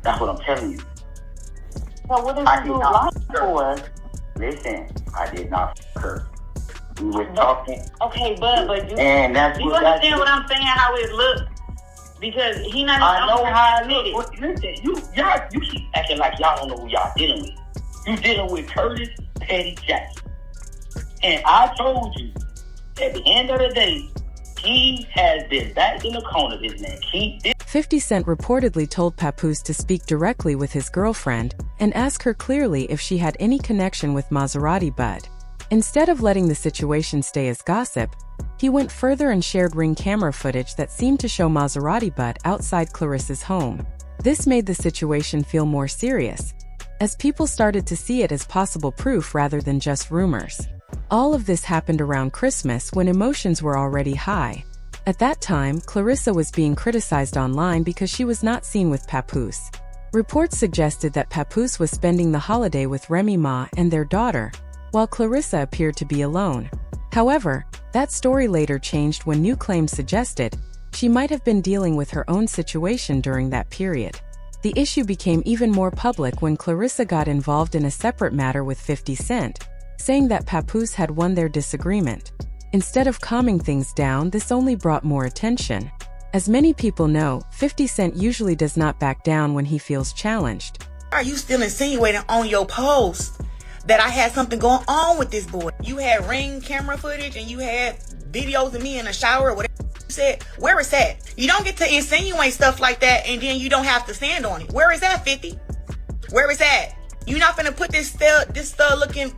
That's what I'm telling you. So what did you lie for? Listen, I did not f*** her. We were talking. Okay, but you, and that's you understand what I'm saying, how it looks? Because he not even I know how it looks. Listen, you keep acting like y'all don't know who y'all dealing with. You dealing with Curtis Petty Jackson. And I told you, at the end of the day, he has been back in the corner, this man. 50 Cent reportedly told Papoose to speak directly with his girlfriend and ask her clearly if she had any connection with Maserati Bud. Instead of letting the situation stay as gossip, he went further and shared Ring camera footage that seemed to show Maserati Bud outside Claressa's home. This made the situation feel more serious, as people started to see it as possible proof rather than just rumors. All of this happened around Christmas when emotions were already high. At that time, Claressa was being criticized online because she was not seen with Papoose. Reports suggested that Papoose was spending the holiday with Remy Ma and their daughter, while Claressa appeared to be alone. However, that story later changed when new claims suggested she might have been dealing with her own situation during that period. The issue became even more public when Claressa got involved in a separate matter with 50 Cent, saying that Papoose had won their disagreement. Instead of calming things down, this only brought more attention. As many people know, 50 Cent usually does not back down when he feels challenged. Are you still insinuating on your post that I had something going on with this boy? You had Ring camera footage and you had videos of me in the shower or whatever you said. Where is that? You don't get to insinuate stuff like that and then you don't have to stand on it. Where is that, 50? Where is that? You're not finna put this stud looking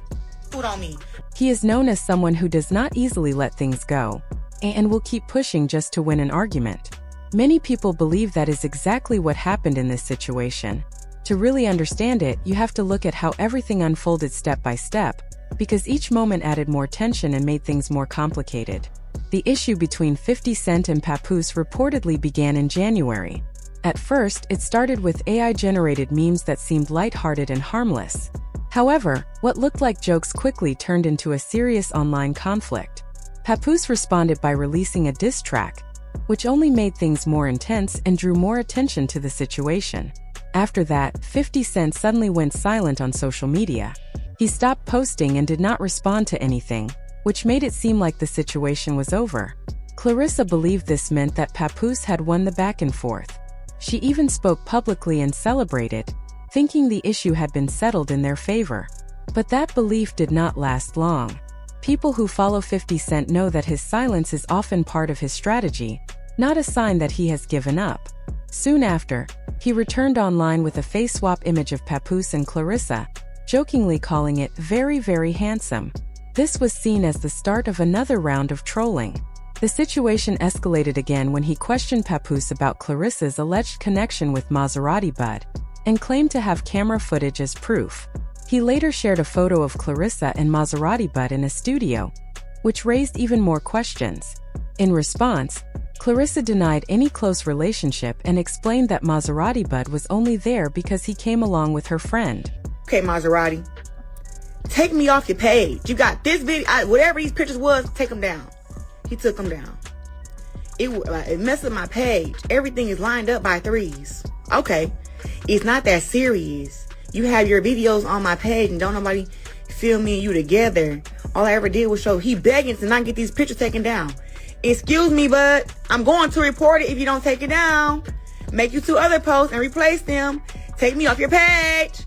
food on me. He is known as someone who does not easily let things go, and will keep pushing just to win an argument. Many people believe that is exactly what happened in this situation. To really understand it, you have to look at how everything unfolded step by step, because each moment added more tension and made things more complicated. The issue between 50 Cent and Papoose reportedly began in January. At first, it started with AI-generated memes that seemed lighthearted and harmless. However, what looked like jokes quickly turned into a serious online conflict. Papoose responded by releasing a diss track, which only made things more intense and drew more attention to the situation. After that, 50 Cent suddenly went silent on social media. He stopped posting and did not respond to anything, which made it seem like the situation was over. Claressa believed this meant that Papoose had won the back and forth. She even spoke publicly and celebrated, thinking the issue had been settled in their favor. But that belief did not last long. People who follow 50 Cent know that his silence is often part of his strategy, not a sign that he has given up. Soon after, he returned online with a face swap image of Papoose and Claressa, jokingly calling it very, very handsome. This was seen as the start of another round of trolling. The situation escalated again when he questioned Papoose about Claressa's alleged connection with Maserati Bud, and claimed to have camera footage as proof. He later shared a photo of Claressa and Maserati Bud in a studio, which raised even more questions. In response, Claressa denied any close relationship and explained that Maserati Bud was only there because he came along with her friend. Okay, Maserati, take me off your page. You got this video, whatever these pictures was, take them down. He took them down. It messed up my page. Everything is lined up by threes. Okay. It's not that serious. You have your videos on my page and don't nobody feel me and you together. All I ever did was show he begging to not get these pictures taken down. Excuse me, bud. I'm going to report it if you don't take it down. Make you 2 other posts and replace them. Take me off your page.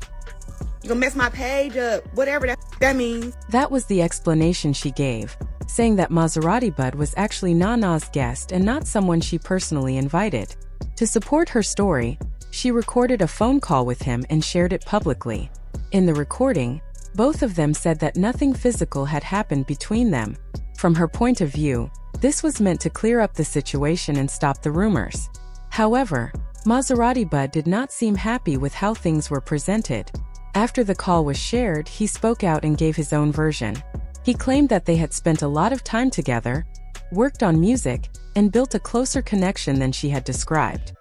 You're gonna mess my page up. Whatever that means. That was the explanation she gave, saying that Maserati Bud was actually Nana's guest and not someone she personally invited. To support her story, she recorded a phone call with him and shared it publicly. In the recording, both of them said that nothing physical had happened between them. From her point of view, this was meant to clear up the situation and stop the rumors. However, Maserati Bud did not seem happy with how things were presented. After the call was shared, he spoke out and gave his own version. He claimed that they had spent a lot of time together, worked on music, and built a closer connection than she had described.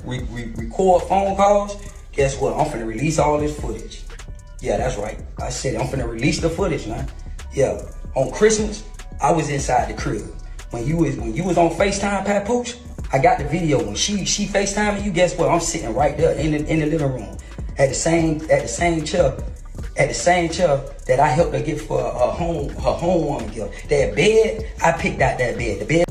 We record phone calls. Guess what? I'm finna release all this footage. Yeah, that's right. I said I'm finna release the footage, man. Yeah, on Christmas, I was inside the crib. When you was on FaceTime, Papoose, I got the video. When she FaceTiming you, guess what? I'm sitting right there in the living room at the same chair that I helped her get for her homewarming gift. That bed, I picked out that bed. The bed.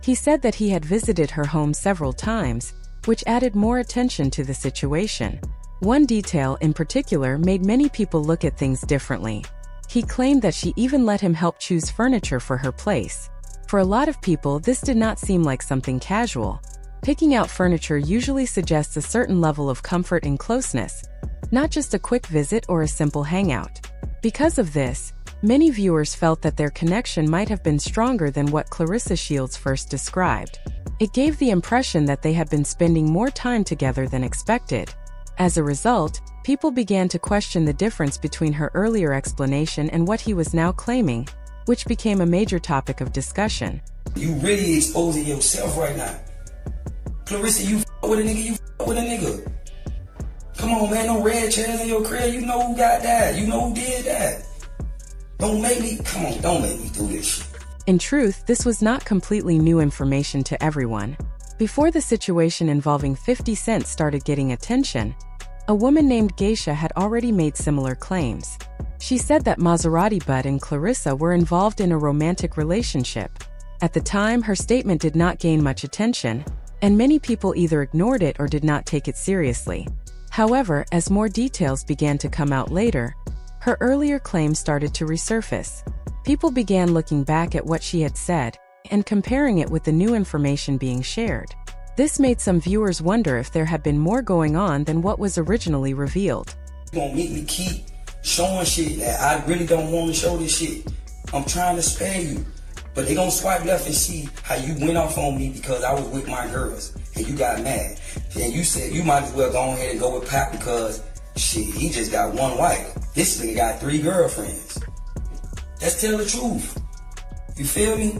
He said that he had visited her home several times, which added more attention to the situation. One detail in particular made many people look at things differently. He claimed that she even let him help choose furniture for her place. For a lot of people, this did not seem like something casual. Picking out furniture usually suggests a certain level of comfort and closeness, not just a quick visit or a simple hangout. Because of this, many viewers felt that their connection might have been stronger than what Claressa Shields first described. It gave the impression that they had been spending more time together than expected. As a result, people began to question the difference between her earlier explanation and what he was now claiming, which became a major topic of discussion. You really exposing yourself right now. Claressa, you with a nigga, Come on, man, no red chairs in your crib. You know who got that. You know who did that. Don't make me do this shit. In truth, this was not completely new information to everyone. Before the situation involving 50 Cent started getting attention, a woman named Geisha had already made similar claims. She said that Maserati Bud and Claressa were involved in a romantic relationship. At the time, her statement did not gain much attention, and many people either ignored it or did not take it seriously. However, as more details began to come out later, her earlier claims started to resurface. People began looking back at what she had said and comparing it with the new information being shared. This made some viewers wonder if there had been more going on than what was originally revealed. You gonna make me keep showing shit that I really don't want to show this shit. I'm trying to spare you. But they gonna swipe left and see how you went off on me because I was with my girls and you got mad. And you said you might as well go ahead and go with Pap because shit, he just got one wife. This nigga got 3 girlfriends. Let's tell the truth. You feel me?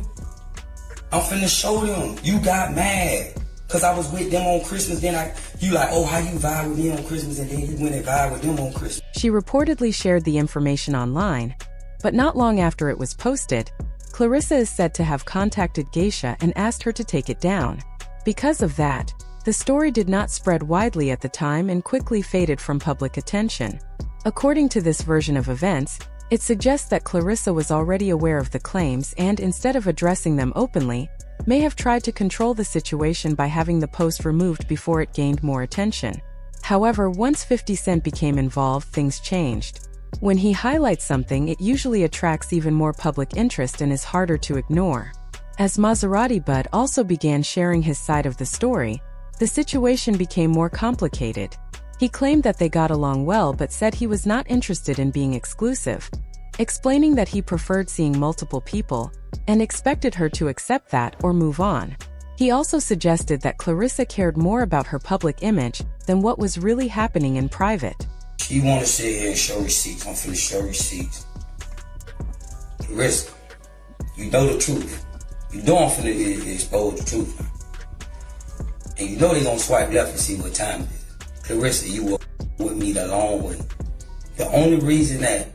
I'm finna show them. You got mad because I was with them on Christmas. Then you like, oh, how you vibe with me on Christmas and then you went and vibe with them on Christmas. She reportedly shared the information online, but not long after it was posted, Claressa is said to have contacted Geisha and asked her to take it down. Because of that, the story did not spread widely at the time and quickly faded from public attention. According to this version of events, it suggests that Claressa was already aware of the claims and, instead of addressing them openly, may have tried to control the situation by having the post removed before it gained more attention. However, once 50 Cent became involved, things changed. When he highlights something, it usually attracts even more public interest and is harder to ignore. As Maserati Bud also began sharing his side of the story, the situation became more complicated. He claimed that they got along well but said he was not interested in being exclusive, explaining that he preferred seeing multiple people and expected her to accept that or move on. He also suggested that Claressa cared more about her public image than what was really happening in private. You want to sit here and show receipts. I'm finna show receipts. Claressa, you know the truth. You know I'm finna expose the truth. And you know they gonna swipe left and see what time it is. Claressa, you were with me the long way. The only reason that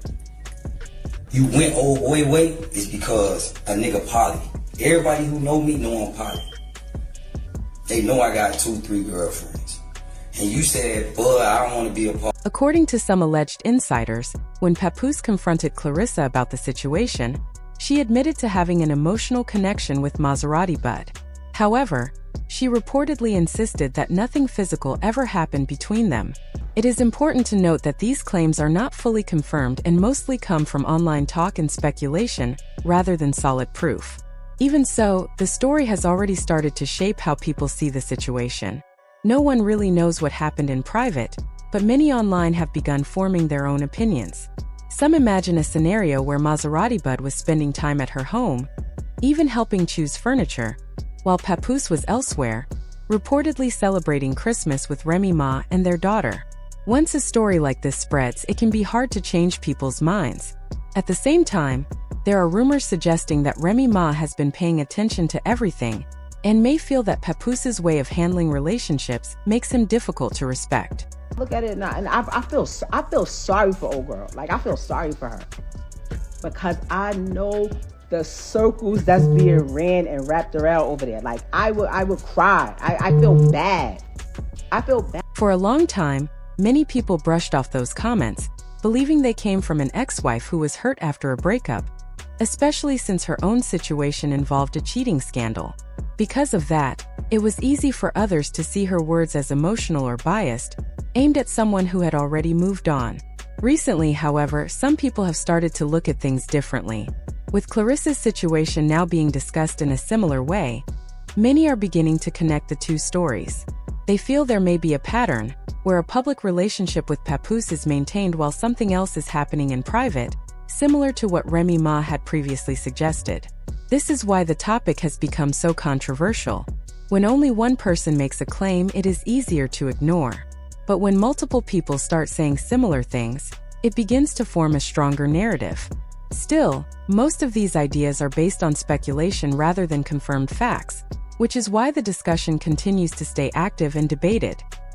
you went old boy way is because a nigga poly. Everybody who know me know I'm poly. They know I got 2-3 girlfriends. And you said, bud, I don't want to be a part. According to some alleged insiders, when Papoose confronted Claressa about the situation, she admitted to having an emotional connection with Maserati Bud. However, she reportedly insisted that nothing physical ever happened between them. It is important to note that these claims are not fully confirmed and mostly come from online talk and speculation, rather than solid proof. Even so, the story has already started to shape how people see the situation. No one really knows what happened in private, but many online have begun forming their own opinions. Some imagine a scenario where Maserati Bud was spending time at her home, even helping choose furniture, while Papoose was elsewhere, reportedly celebrating Christmas with Remy Ma and their daughter. Once a story like this spreads, it can be hard to change people's minds. At the same time, there are rumors suggesting that Remy Ma has been paying attention to everything and may feel that Papoose's way of handling relationships makes him difficult to respect. Look at it now, and I feel sorry for old girl. Like, I feel sorry for her because I know the circles that's being ran and wrapped around over there. Like, I would cry. I feel bad. I feel bad. For a long time, many people brushed off those comments, believing they came from an ex-wife who was hurt after a breakup, especially since her own situation involved a cheating scandal. Because of that, it was easy for others to see her words as emotional or biased, aimed at someone who had already moved on. Recently, however, some people have started to look at things differently. With Claressa's situation now being discussed in a similar way, many are beginning to connect the two stories. They feel there may be a pattern, where a public relationship with Papoose is maintained while something else is happening in private, similar to what Remy Ma had previously suggested. This is why the topic has become so controversial. When only one person makes a claim, it is easier to ignore. But when multiple people start saying similar things, it begins to form a stronger narrative. Still, most of these ideas are based on speculation rather than confirmed facts, which is why the discussion continues to stay active and debated.